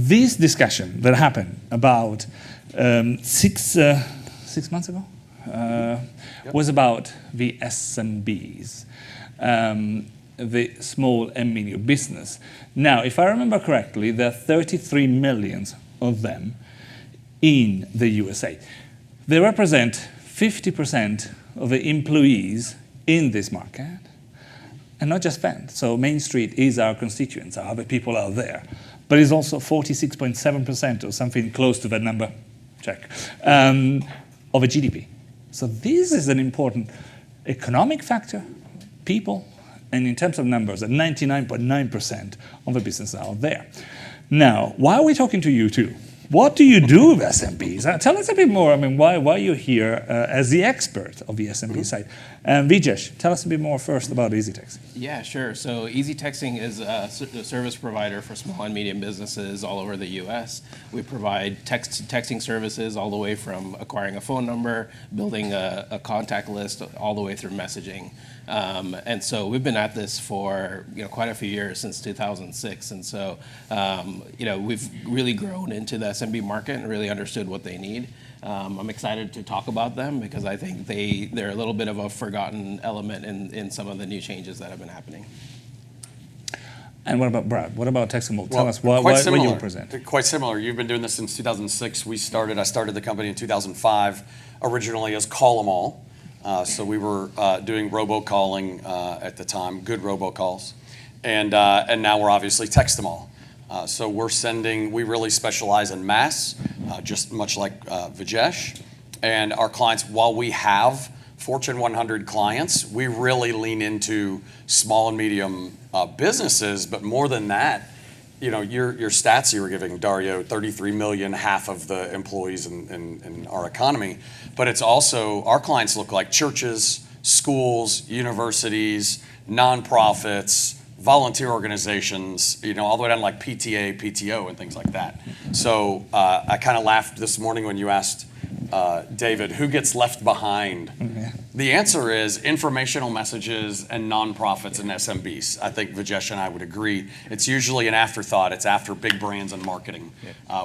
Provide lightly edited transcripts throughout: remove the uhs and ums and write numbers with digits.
this discussion that happened about 6 months ago was about the SMBs, the small and medium business. Now, if I remember correctly, there are 33 million of them in the USA. They represent 50% of the employees in this market, and not just them. So Main Street is our constituents, our other people out there, but it's also 46.7% or something close to that number, check, of a GDP. So this is an important economic factor, people, and in terms of numbers, at 99.9% of the business out there. Now, why are we talking to you too? What do you do with SMBs? Tell us a bit more. I mean, why you're here as the expert of the SMB side. Vijesh, tell us a bit more first about Easy Texting. Yeah, sure. So Easy Texting is a service provider for small and medium businesses all over the U.S. We provide texting services all the way from acquiring a phone number, building a contact list, all the way through messaging. And so we've been at this for quite a few years, since 2006. And so we've really grown into the SMB market and really understood what they need. I'm excited to talk about them because I think they're a little bit of a forgotten element in some of the new changes that have been happening. And what about Brad? What about Texting Mobile? Tell us what you present. Quite similar. You've been doing this since 2006. I started the company in 2005, originally as Call 'em All. So we were doing robocalling at the time, good robocalls, and now we're obviously Text 'em All. So we really specialize in mass, just much like Vijesh. And our clients, while we have Fortune 100 clients, we really lean into small and medium businesses. But more than that, your stats you were giving, Dario, 33 million, half of the employees in our economy. But it's also, our clients look like churches, schools, universities, nonprofits, volunteer organizations, all the way down to like PTA, PTO, and things like that. So I kind of laughed this morning when you asked David, who gets left behind? Yeah. The answer is informational messages and nonprofits and SMBs. I think Vijesh and I would agree. It's usually an afterthought. It's after big brands and marketing,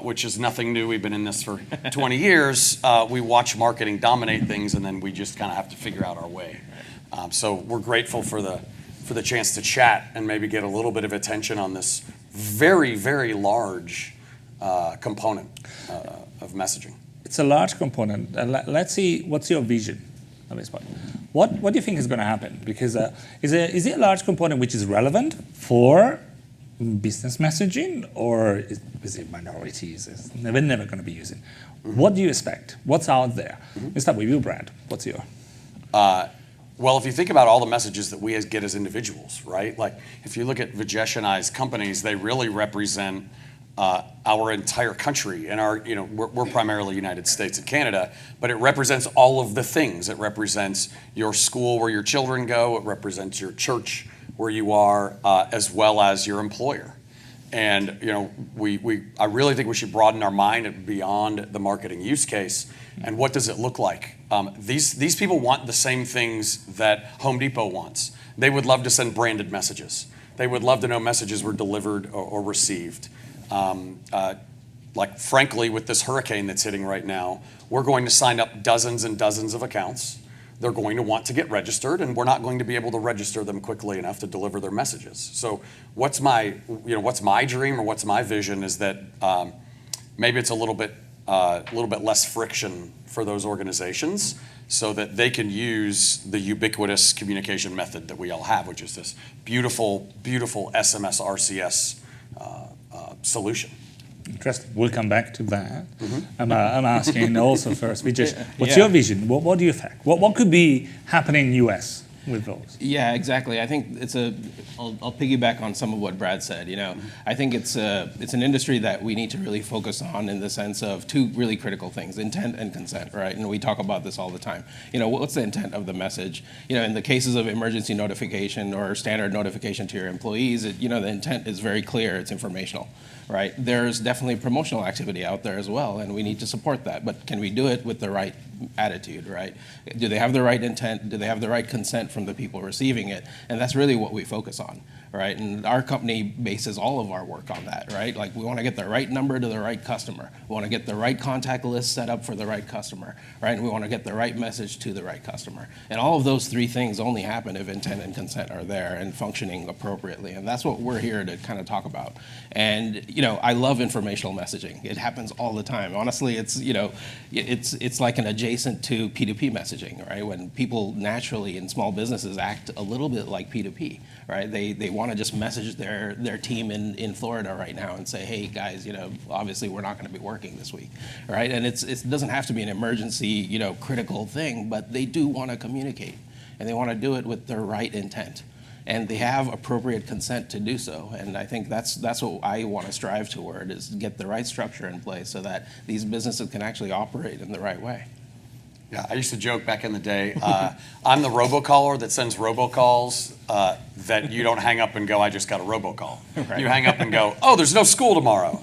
which is nothing new. We've been in this for 20 years. We watch marketing dominate things, and then we just kind of have to figure out our way. So we're grateful for the chance to chat and maybe get a little bit of attention on this very, very large component of messaging. It's a large component. Let's see, what's your vision at this point? What do you think is going to happen? Because is it a large component which is relevant for business messaging, or is it minorities? They're never going to be using. What do you expect? What's out there? Let's start with you, Brad. What's your? Well, if you think about all the messages that we get as individuals, right? Like if you look at Vijesh and I's companies, they really represent our entire country, and we're primarily United States and Canada, but it represents all of the things. It represents your school where your children go. It represents your church where you are, as well as your employer. And I really think we should broaden our mind beyond the marketing use case. And what does it look like? These people want the same things that Home Depot wants. They would love to send branded messages. They would love to know messages were delivered or received. Like frankly, with this hurricane that's hitting right now, we're going to sign up dozens and dozens of accounts. They're going to want to get registered, and we're not going to be able to register them quickly enough to deliver their messages. So what's my dream or what's my vision is that maybe it's a little bit less friction for those organizations, so that they can use the ubiquitous communication method that we all have, which is this beautiful, beautiful SMS RCS solution. Interesting. We'll come back to that. I'm asking also first, Vijesh, what's your vision? What do you think? What could be happening in the US with those? Yeah, exactly. I think I'll piggyback on some of what Brad said. I think it's an industry that we need to really focus on in the sense of two really critical things: intent and consent, right? And we talk about this all the time. What's the intent of the message? In the cases of emergency notification or standard notification to your employees, the intent is very clear. It's informational. right? There's definitely promotional activity out there as well, and we need to support that. But can we do it with the right attitude, right? Do they have the right intent? Do they have the right consent from the people receiving it? And that's really what we focus on, right? And our company bases all of our work on that, right? Like, we want to get the right number to the right customer. We want to get the right contact list set up for the right customer, right? And we want to get the right message to the right customer. And all of those three things only happen if intent and consent are there and functioning appropriately. And that's what we're here to kind of talk about. And, I love informational messaging. It happens all the time. Honestly, it's like an adjacent to P2P messaging, right? When people naturally in small businesses act a little bit like P2P, right? They want to just message their team in Florida right now and say, hey guys, obviously we're not going to be working this week, right? And it doesn't have to be an emergency, critical thing, but they do want to communicate, and they want to do it with the right intent. And they have appropriate consent to do so. And I think that's what I want to strive toward, is get the right structure in place so that these businesses can actually operate in the right way. Yeah, I used to joke back in the day, I'm the robocaller that sends robocalls that you don't hang up and go, I just got a robocall. Right. You hang up and go, oh, there's no school tomorrow.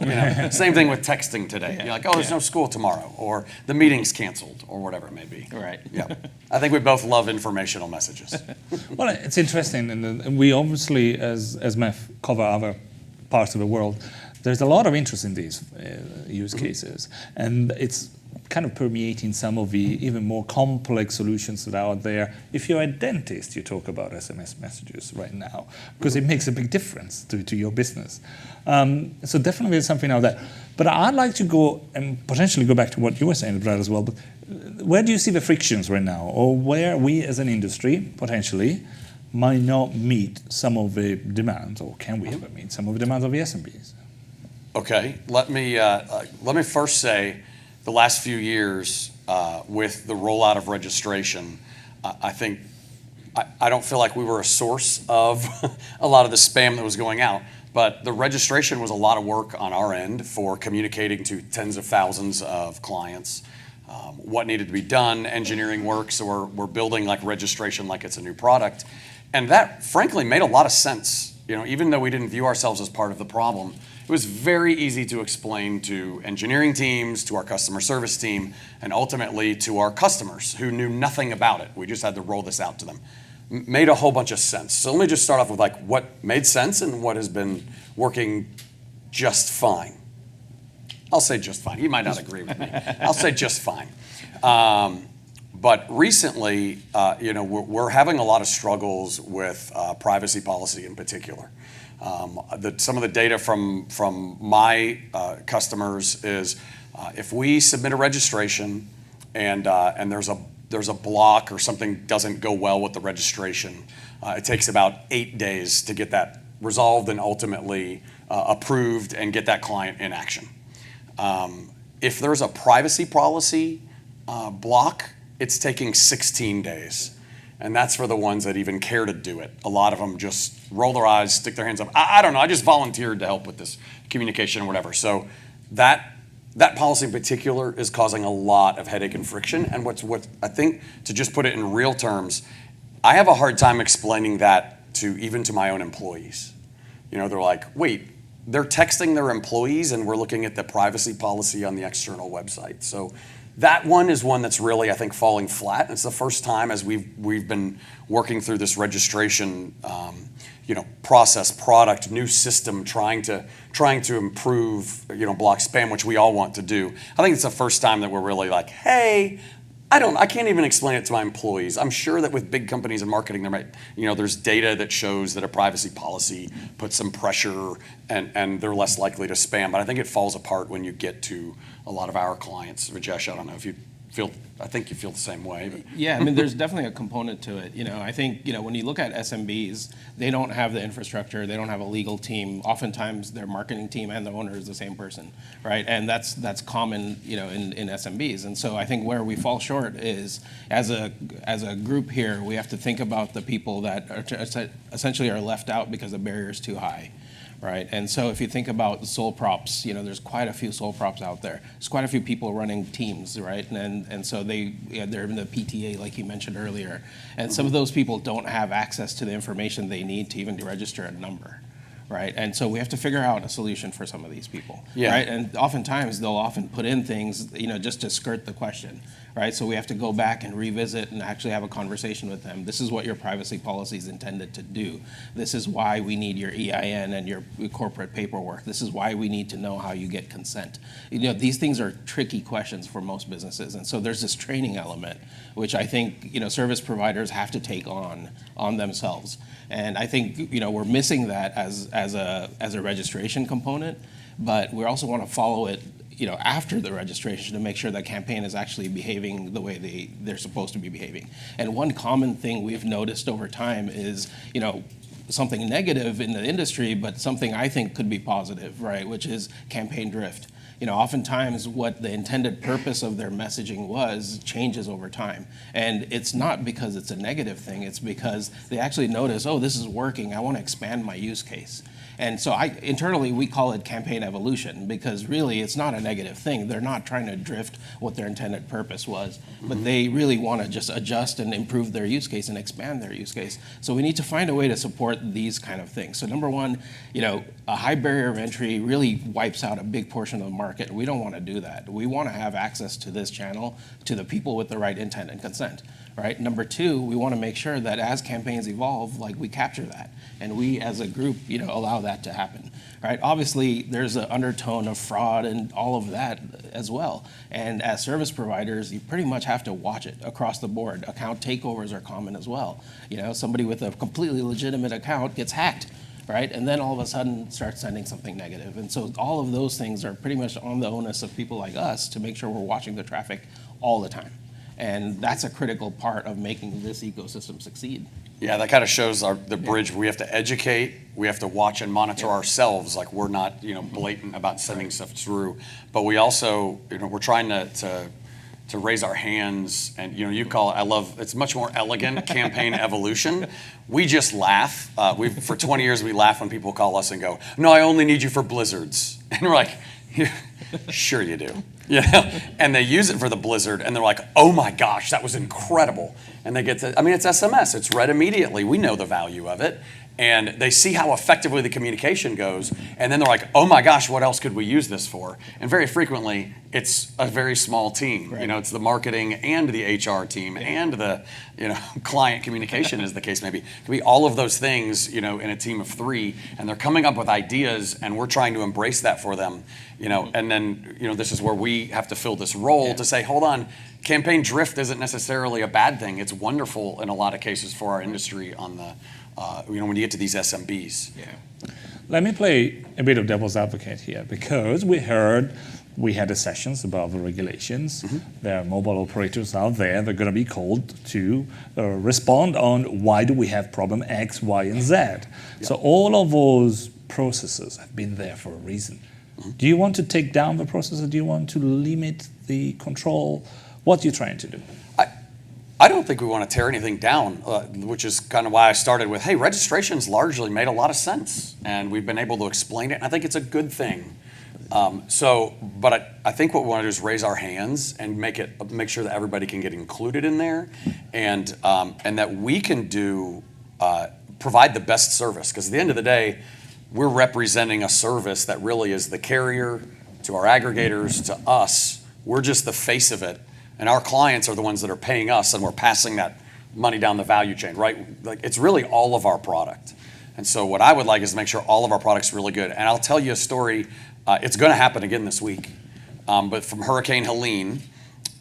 Same thing with texting today. You're like, oh, there's no school tomorrow, or the meeting's canceled, or whatever it may be. Right. Yeah. I think we both love informational messages. Well, it's interesting, and we obviously, as Meth, cover other parts of the world. There's a lot of interest in these use cases, and it's kind of permeating some of the even more complex solutions that are out there. If you're a dentist, you talk about SMS messages right now, because it makes a big difference to your business. So definitely there's something out there. But I'd like to go and potentially go back to what you were saying, Brad, as well. But where do you see the frictions right now, or where we as an industry potentially might not meet some of the demands, or can we ever meet some of the demands of the SMBs? Okay, let me first say, the last few years with the rollout of registration, I don't feel like we were a source of a lot of the spam that was going out, but the registration was a lot of work on our end for communicating to tens of thousands of clients what needed to be done, engineering work, so we're building like registration like it's a new product. And that frankly made a lot of sense. Even though we didn't view ourselves as part of the problem, it was very easy to explain to engineering teams, to our customer service team, and ultimately to our customers who knew nothing about it. We just had to roll this out to them. Made a whole bunch of sense. So let me just start off with like what made sense and what has been working just fine. I'll say just fine. You might not agree with me. I'll say just fine. But recently, we're having a lot of struggles with privacy policy in particular. Some of the data from my customers is if we submit a registration and there's a block or something doesn't go well with the registration, it takes about 8 days to get that resolved and ultimately approved and get that client in action. If there's a privacy policy block, it's taking 16 days. And that's for the ones that even care to do it. A lot of them just roll their eyes, stick their hands up. I don't know, I just volunteered to help with this communication or whatever. So that policy in particular is causing a lot of headache and friction. And what I think, to just put it in real terms, I have a hard time explaining that even to my own employees. They're like, wait, they're texting their employees and we're looking at the privacy policy on the external website. So that one is one that's really, I think, falling flat. It's the first time as we've been working through this registration, process, product, new system, trying to improve, block spam, which we all want to do. I think it's the first time that we're really like, hey, I can't even explain it to my employees. I'm sure that with big companies and marketing, there's data that shows that a privacy policy puts some pressure and they're less likely to spam. But I think it falls apart when you get to a lot of our clients. Vijesh, I don't know if you I think you feel the same way. But. Yeah, there's definitely a component to it. I think, when you look at SMBs, they don't have the infrastructure, they don't have a legal team. Oftentimes their marketing team and the owner is the same person, right? And that's common, in SMBs. And so I think where we fall short is, as a group here, we have to think about the people that are essentially are left out because the barrier is too high. Right, and so if you think about sole props, there's quite a few sole props out there. There's quite a few people running teams, right? And so they're in the PTA, like you mentioned earlier. And some of those people don't have access to the information they need to even register a number, right? And so we have to figure out a solution for some of these people, Yeah. right? And oftentimes they'll often put in things, just to skirt the question, right? So we have to go back and revisit and actually have a conversation with them. This is what your privacy policy is intended to do. This is why we need your EIN and your corporate paperwork. This is why we need to know how you get consent. These things are tricky questions for most businesses. And so there's this training element, which I think, service providers have to take on themselves. And I think, we're missing that as a registration component, but we also want to follow it after the registration to make sure that campaign is actually behaving the way they're supposed to be behaving. And one common thing we've noticed over time is, something negative in the industry, but something I think could be positive, right? Which is campaign drift. Oftentimes what the intended purpose of their messaging was changes over time. And it's not because it's a negative thing, it's because they actually notice, oh, this is working, I want to expand my use case. And so internally, we call it campaign evolution, because really it's not a negative thing. They're not trying to drift what their intended purpose was, but they really want to just adjust and improve their use case and expand their use case. So we need to find a way to support these kind of things. So number one, a high barrier of entry really wipes out a big portion of the market. We don't want to do that. We want to have access to this channel to the people with the right intent and consent. Right? Number two, we want to make sure that as campaigns evolve, we capture that, and we as a group, allow that to happen. Right? Obviously, there's an undertone of fraud and all of that as well. And as service providers, you pretty much have to watch it across the board. Account takeovers are common as well. Somebody with a completely legitimate account gets hacked. Right? And then all of a sudden starts sending something negative. And so all of those things are pretty much on the onus of people like us to make sure we're watching the traffic all the time. And that's a critical part of making this ecosystem succeed. Yeah, that kind of shows the bridge. We have to educate, we have to watch and monitor ourselves. We're not, blatant about sending stuff through, but we also, we're trying to raise our hands, and you call it, it's much more elegant, campaign evolution. We just laugh. For 20 years, we laugh when people call us and go, no, I only need you for blizzards. And we're like, sure you do. And they use it for the blizzard, and they're like, oh my gosh, that was incredible. And they get it's SMS, it's read immediately. We know the value of it. And they see how effectively the communication goes, and then they're like, oh my gosh, what else could we use this for? And very frequently, it's a very small team. Right. It's the marketing and the HR team and the client communication, as the case may be. It could be all of those things, in a team of 3, and they're coming up with ideas, and we're trying to embrace that for them. And then, this is where we have to fill this role to say, hold on, campaign drift isn't necessarily a bad thing. It's wonderful in a lot of cases for our industry on the when you get to these SMBs. Yeah. Let me play a bit of devil's advocate here, because we had the sessions about the regulations. Mm-hmm. There are mobile operators out there. They're going to be called to respond on why do we have problem X, Y, and Z. Yeah. So all of those processes have been there for a reason. Mm-hmm. Do you want to take down the process, or do you want to limit the control? What are you trying to do? I don't think we want to tear anything down, which is kind of why I started with, hey, registration's largely made a lot of sense, and we've been able to explain it, and I think it's a good thing. But I think what we want to do is raise our hands and make sure that everybody can get included in there, and that we can provide the best service. Because at the end of the day, we're representing a service that really is the carrier to our aggregators, to us. We're just the face of it. And our clients are the ones that are paying us, and we're passing that money down the value chain, right? It's really all of our product. And so what I would like is to make sure all of our product's really good. And I'll tell you a story. It's going to happen again this week. But from Hurricane Helene,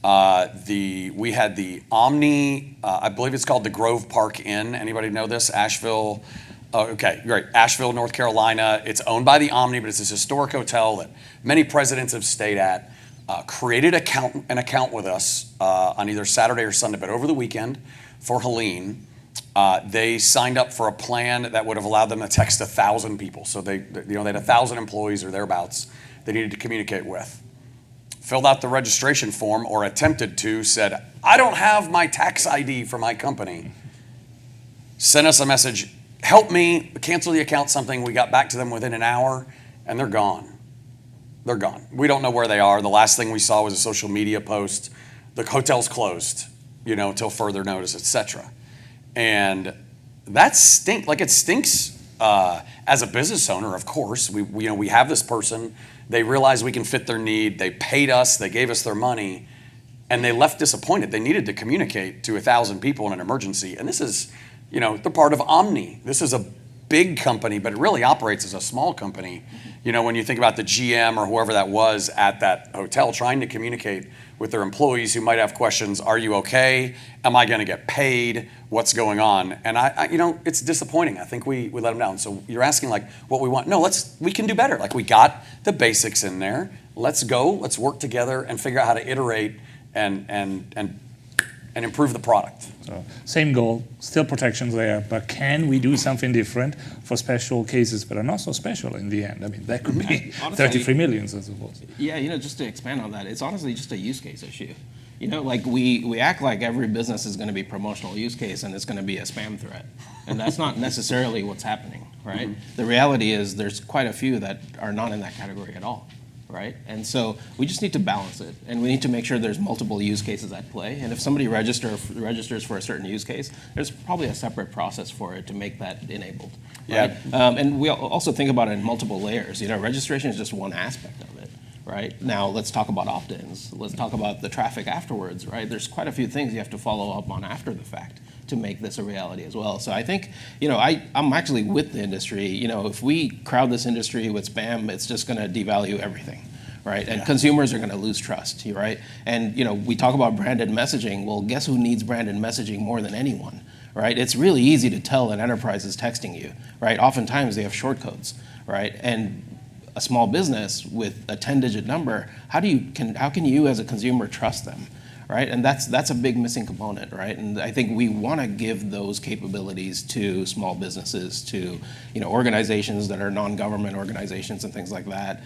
we had the Omni, I believe it's called the Grove Park Inn. Anybody know this? Asheville. Oh, okay, great. Asheville, North Carolina. It's owned by the Omni, but it's this historic hotel that many presidents have stayed at. Created an account with us on either Saturday or Sunday, but over the weekend for Helene, they signed up for a plan that would have allowed them to text 1,000 people. So they had 1,000 employees or thereabouts they needed to communicate with. Filled out the registration form, or attempted to, said, I don't have my tax ID for my company. Sent us a message, help me, cancel the account, something. We got back to them within an hour, and they're gone. They're gone. We don't know where they are. The last thing we saw was a social media post. The hotel's closed, until further notice, etc. And that stinks. It stinks as a business owner, of course, we have this person. They realized we can fit their need. They paid us. They gave us their money, and they left disappointed. They needed to communicate to 1,000 people in an emergency. And this is, they're part of Omni. This is a big company, but it really operates as a small company. When you think about the GM or whoever that was at that hotel trying to communicate with their employees who might have questions, are you okay? Am I gonna get paid? What's going on? And I it's disappointing. I think we let them down. So you're asking like what we want. No, we can do better. Like we got the basics in there. Let's go, let's work together and figure out how to iterate and improve the product. So same goal, still protections there, but can we do something different for special cases that are not so special in the end? I mean, that could be Honestly, 33 million, I suppose. Yeah, just to expand on that, it's honestly just a use case issue. Like we act like every business is going to be promotional use case and it's going to be a spam threat. And that's not necessarily what's happening, right? The reality is there's quite a few that are not in that category at all. Right? And so we just need to balance it, and we need to make sure there's multiple use cases at play. And if somebody registers for a certain use case, there's probably a separate process for it to make that enabled. Right? Yeah. And we also think about it in multiple layers. Registration is just one aspect of it. Right? Now let's talk about opt-ins. Let's talk about the traffic afterwards. Right? There's quite a few things you have to follow up on after the fact to make this a reality as well. So I think, I'm actually with the industry. If we crowd this industry with spam, it's just going to devalue everything, right? And consumers are going to lose trust, right? And, we talk about branded messaging. Well, guess who needs branded messaging more than anyone, right? It's really easy to tell an enterprise is texting you, right? Oftentimes they have short codes, right? And a small business with a 10-digit number, how can you as a consumer trust them? Right? And that's a big missing component, right? And I think we want to give those capabilities to small businesses, to organizations that are non-government organizations and things like that.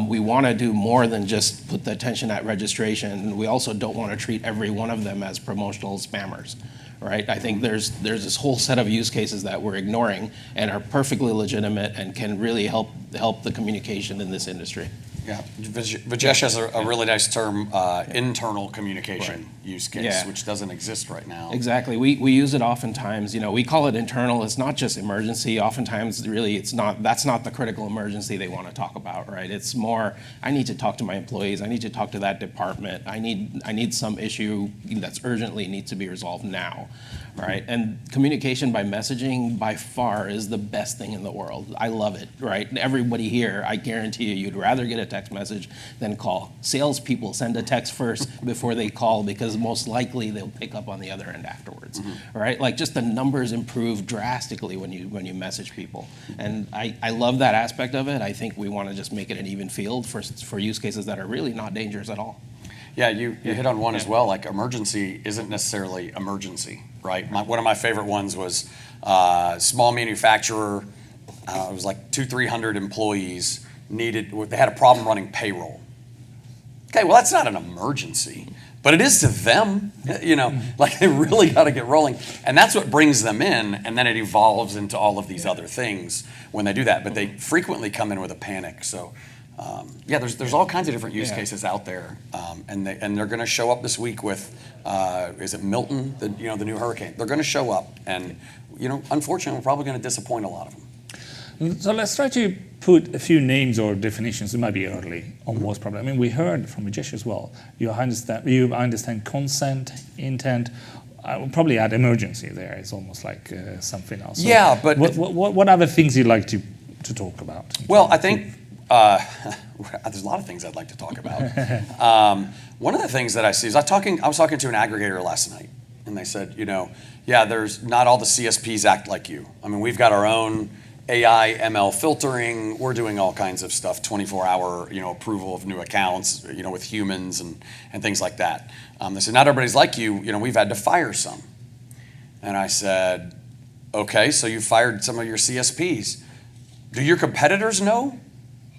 We want to do more than just put the attention at registration. We also don't want to treat every one of them as promotional spammers, right? I think there's this whole set of use cases that we're ignoring and are perfectly legitimate and can really help the communication in this industry. Yeah, Vijesh has a really nice term, internal communication use case, which doesn't exist right now. Exactly. We use it oftentimes. We call it internal. It's not just emergency. Oftentimes, really, that's not the critical emergency they want to talk about, right? It's more, I need to talk to my employees. I need to talk to that department. I need some issue that's urgently needs to be resolved now, right? And communication by messaging, by far, is the best thing in the world. I love it, right? Everybody here, I guarantee you'd rather get a text message than call. Salespeople send a text first before they call because most likely they'll pick up on the other end afterwards, right? Like just the numbers improve drastically when you message people. And I love that aspect of it. I think we want to just make it an even field for use cases that are really not dangerous at all. Yeah, you hit on one as well. Like emergency isn't necessarily emergency, right? One of my favorite ones was small manufacturer. It was like 200-300 employees they had a problem running payroll. Okay, well that's not an emergency, but it is to them. Like they really got to get rolling, and that's what brings them in, and then it evolves into all of these other things when they do that. But they frequently come in with a panic. So. There's all kinds of different use cases out there, and they're going to show up this week with, is it Milton, the new hurricane? They're going to show up, and unfortunately, we're probably going to disappoint a lot of them. So let's try to put a few names or definitions. It might be early on what's problem. I mean, we heard from Vijesh as well. You understand consent, intent. I would probably add emergency there. It's almost like something else. So yeah, but what other things you'd like to talk about? Well, I think. There's a lot of things I'd like to talk about. One of the things that I see is I was talking to an aggregator last night, and they said, there's not all the CSPs act like you. I mean, we've got our own AI, ML filtering. We're doing all kinds of stuff, 24-hour, approval of new accounts, with humans and things like that. They said, not everybody's like you. We've had to fire some. And I said, okay, so you fired some of your CSPs. Do your competitors know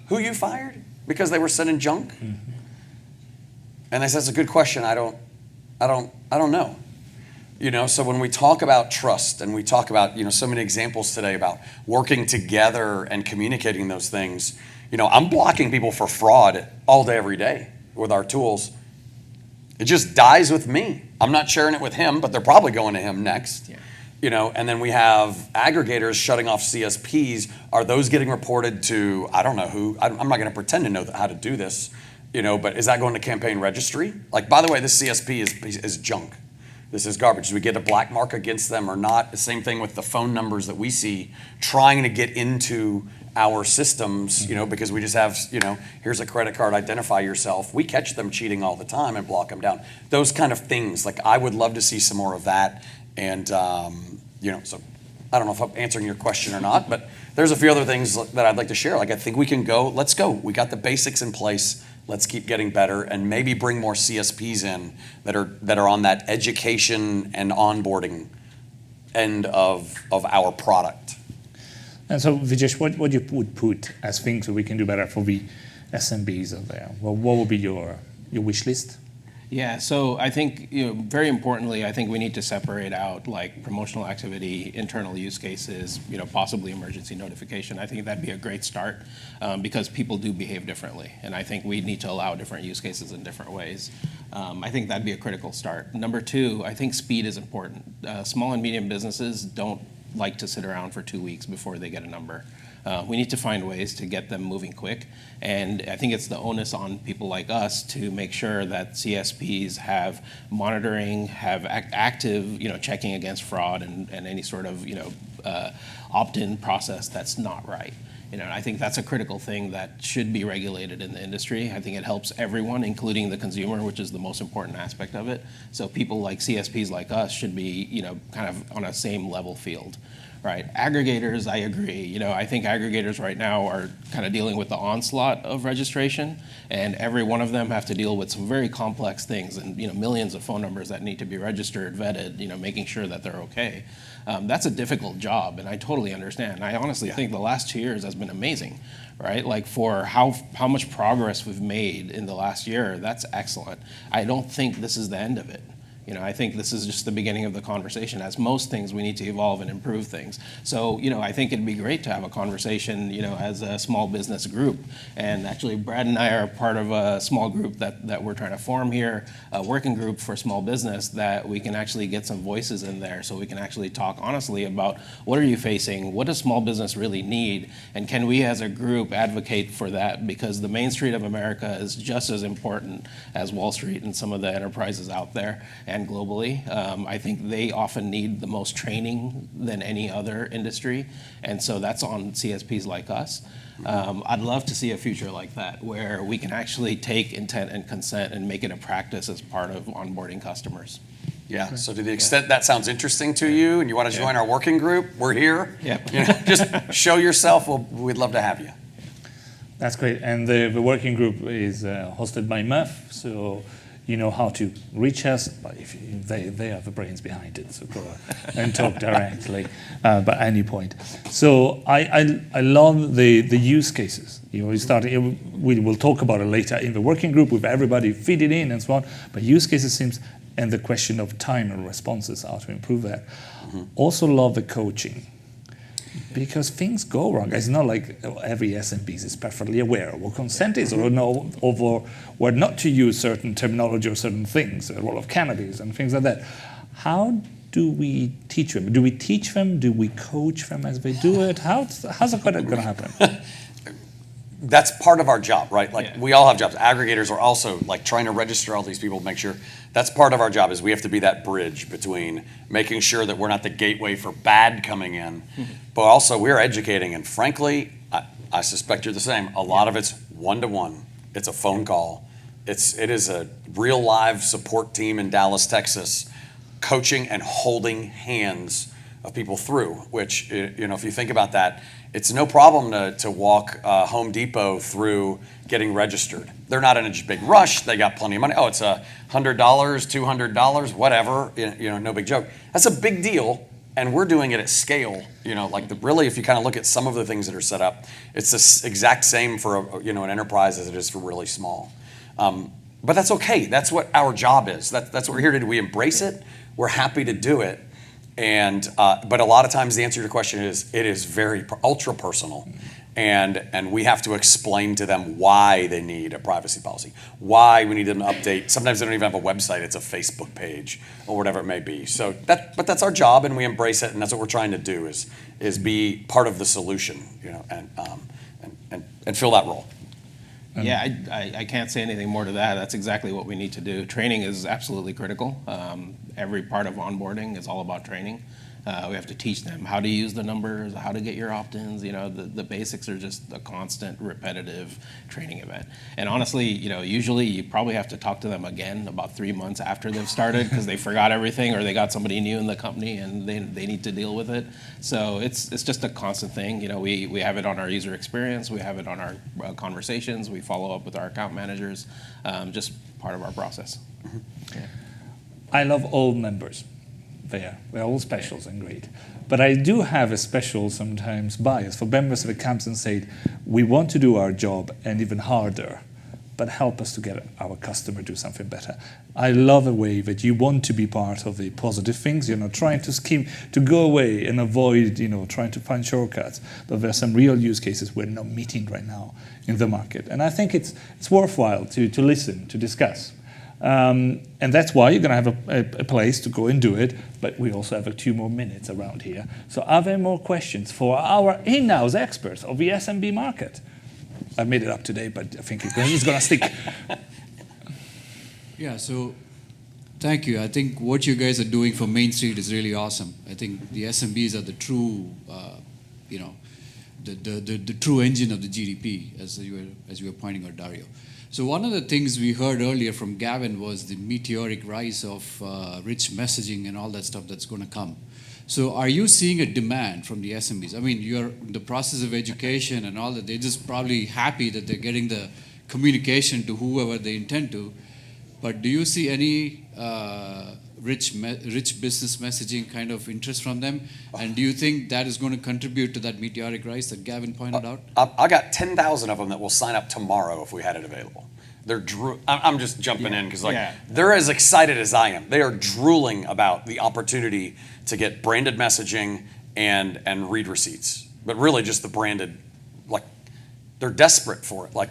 who you fired because they were sending junk? Mm-hmm. And they said, that's a good question. I don't know. So when we talk about trust and we talk about, so many examples today about working together and communicating those things, I'm blocking people for fraud all day, every day with our tools. It just dies with me. I'm not sharing it with him, but they're probably going to him next. Yeah. and then we have aggregators shutting off CSPs. Are those getting reported to, I don't know who, I'm not going to pretend to know how to do this, but is that going to campaign registry? Like, by the way, this CSP is junk. This is garbage. Do we get a black mark against them or not? The same thing with the phone numbers that we see trying to get into our systems, because we just have, here's a credit card, identify yourself. We catch them cheating all the time and block them down. Those kind of things. Like, I would love to see some more of that. And, so I don't know if I'm answering your question or not, but there's a few other things that I'd like to share. Like, I think we can let's go. We got the basics in place. Let's keep getting better and maybe bring more CSPs in that are on that education and onboarding end of our product. And so, Vijesh, what you would put as things that we can do better for the SMBs out there? Well, what would be your wish list? Yeah, so I think, very importantly, I think we need to separate out like promotional activity, internal use cases, possibly emergency notification. I think that'd be a great start because people do behave differently. And I think we need to allow different use cases in different ways. I think that'd be a critical start. Number two, I think speed is important. Small and medium businesses don't like to sit around for 2 weeks before they get a number. We need to find ways to get them moving quick. And I think it's the onus on people like us to make sure that CSPs have monitoring, have active, checking against fraud and any sort of, opt-in process that's not right. I think that's a critical thing that should be regulated in the industry. I think it helps everyone, including the consumer, which is the most important aspect of it. So people like CSPs like us should be, kind of on a same level field. Right, aggregators, I agree. I think aggregators right now are kind of dealing with the onslaught of registration, and every one of them have to deal with some very complex things and millions of phone numbers that need to be registered, vetted, making sure that they're okay. That's a difficult job, and I totally understand. I honestly think the last 2 years has been amazing, right? Like for how much progress we've made in the last year, that's excellent. I don't think this is the end of it. I think this is just the beginning of the conversation. As most things, we need to evolve and improve things. So, I think it'd be great to have a conversation, as a small business group. And actually, Brad and I are part of a small group that we're trying to form here, a working group for small business that we can actually get some voices in there so we can actually talk honestly about what are you facing, what does small business really need, and can we as a group advocate for that? Because the Main Street of America is just as important as Wall Street and some of the enterprises out there. And globally. I think they often need the most training than any other industry, and so that's on CSPs like us. I'd love to see a future like that, where we can actually take intent and consent and make it a practice as part of onboarding customers. Yeah, so to the extent that sounds interesting to you and you want to join our working group, we're here. Yep. Just show yourself, we'd love to have you. That's great. And the working group is hosted by Mehta, so you know how to reach us, but if they are the brains behind it, so go and talk directly at any point. So I love the use cases. We will talk about it later in the working group with everybody feed it in and so on, but use cases seems, and the question of time and responses, how to improve that. Mm-hmm. Also love the coaching. Because things go wrong. It's not like every SMB is perfectly aware of what consent is, or know over where not to use certain terminology or certain things, the role of cannabis and things like that. How do we teach them? Do we teach them? Do we coach them as they do it? How's it going to happen? That's part of our job, right? Like we all have jobs. Aggregators are also like trying to register all these people, make sure that's part of our job is we have to be that bridge between making sure that we're not the gateway for bad coming in, but also we're educating. And frankly, I suspect you're the same. A lot of it's one-to-one. It's a phone call. It is a real live support team in Dallas, Texas, coaching and holding hands of people through, which, if you think about that, it's no problem to walk Home Depot through getting registered. They're not in a big rush. They got plenty of money. Oh, it's $100, $200, whatever. No big joke. That's a big deal, and we're doing it at scale. Really, if you kind of look at some of the things that are set up, it's the exact same for an enterprise as it is for really small. But that's okay. That's what our job is. That's what we're here to do. We embrace it. We're happy to do it. And but a lot of times the answer to your question is it is very ultra personal, And we have to explain to them why they need a privacy policy, why we need them to update. Sometimes they don't even have a website, it's a Facebook page or whatever it may be. So but that's our job, and we embrace it, and that's what we're trying to do is be part of the solution, and fill that role. Yeah, I can't say anything more to that. That's exactly what we need to do. Training is absolutely critical. Every part of onboarding is all about training. We have to teach them how to use the numbers, how to get your opt-ins. The basics are just a constant, repetitive training event. And honestly, usually you probably have to talk to them again about 3 months after they've started because they forgot everything or they got somebody new in the company and they need to deal with it. So it's just a constant thing. We have it on our user experience, we have it on our conversations, we follow up with our account managers, just part of our process. Mm-hmm. Yeah. I love all members. They're all specials and great. But I do have a special, sometimes, bias for members that comes and say, we want to do our job and even harder, but help us to get our customer do something better. I love the way that you want to be part of the positive things. You're not trying to scheme to go away and avoid, trying to find shortcuts. But there are some real use cases we're not meeting right now in the market. And I think it's worthwhile to listen, to discuss. And that's why you're going to have a place to go and do it, but we also have 2 more minutes around here. So are there more questions for our in-house experts of the SMB market? I made it up today, but I think it's going to stick. Yeah, so thank you. I think what you guys are doing for Main Street is really awesome. I think the SMBs are the true, the true engine of the GDP, as you were pointing out, Dario. So one of the things we heard earlier from Gavin was the meteoric rise of rich messaging and all that stuff that's going to come. So are you seeing a demand from the SMBs? I mean, you're in the process of education and all that. They're just probably happy that they're getting the communication to whoever they intend to. But do you see any rich business messaging kind of interest from them? And do you think that is going to contribute to that meteoric rise that Gavin pointed out? I got 10,000 of them that will sign up tomorrow if we had it available. I'm just jumping in because they're as excited as I am. They are drooling about the opportunity to get branded messaging and read receipts. But really just the branded, they're desperate for it.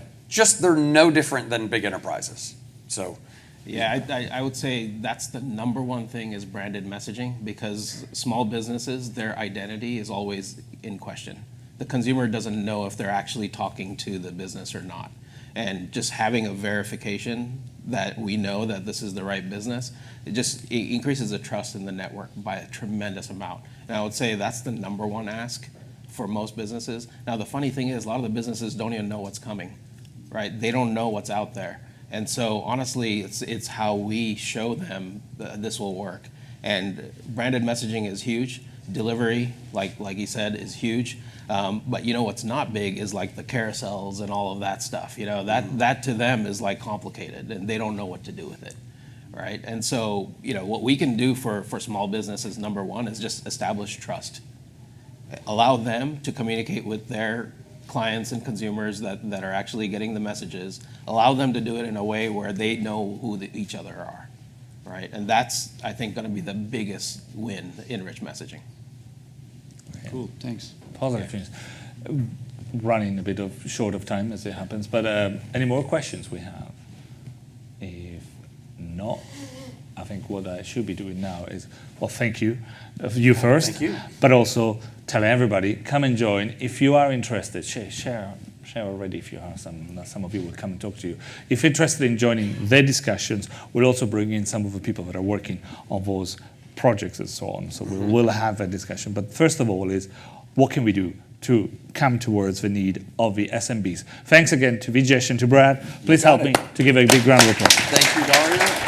They're no different than big enterprises. So. Yeah, I would say that's the number one thing is branded messaging, because small businesses, their identity is always in question. The consumer doesn't know if they're actually talking to the business or not. And just having a verification that we know that this is the right business, it increases the trust in the network by a tremendous amount. And I would say that's the number one ask for most businesses. Now, the funny thing is a lot of the businesses don't even know what's coming, right? They don't know what's out there. And so honestly, it's how we show them this will work. And branded messaging is huge. Delivery, like he said, is huge. But what's not big is the carousels and all of that stuff. That to them is complicated, and they don't know what to do with it, right? And so what we can do for small businesses, number one, is just establish trust. Allow them to communicate with their clients and consumers that are actually getting the messages, allow them to do it in a way where they know who each other are, right? And that's, I think, going to be the biggest win in rich messaging. Okay. Cool, thanks. Positive things. Running a bit short of time as it happens, but any more questions we have? If not, I think what I should be doing now is, thank you. You first. Thank you. But also tell everybody, come and join. If you are interested, share already if you are. Some of you will come and talk to you. If you're interested in joining their discussions, we'll also bring in some of the people that are working on those projects and so on. So we'll have a discussion. But first of all is, what can we do to come towards the need of the SMBs? Thanks again to Vijesh and to Brad. Please help me to give a big round of applause. Thank you, Dario.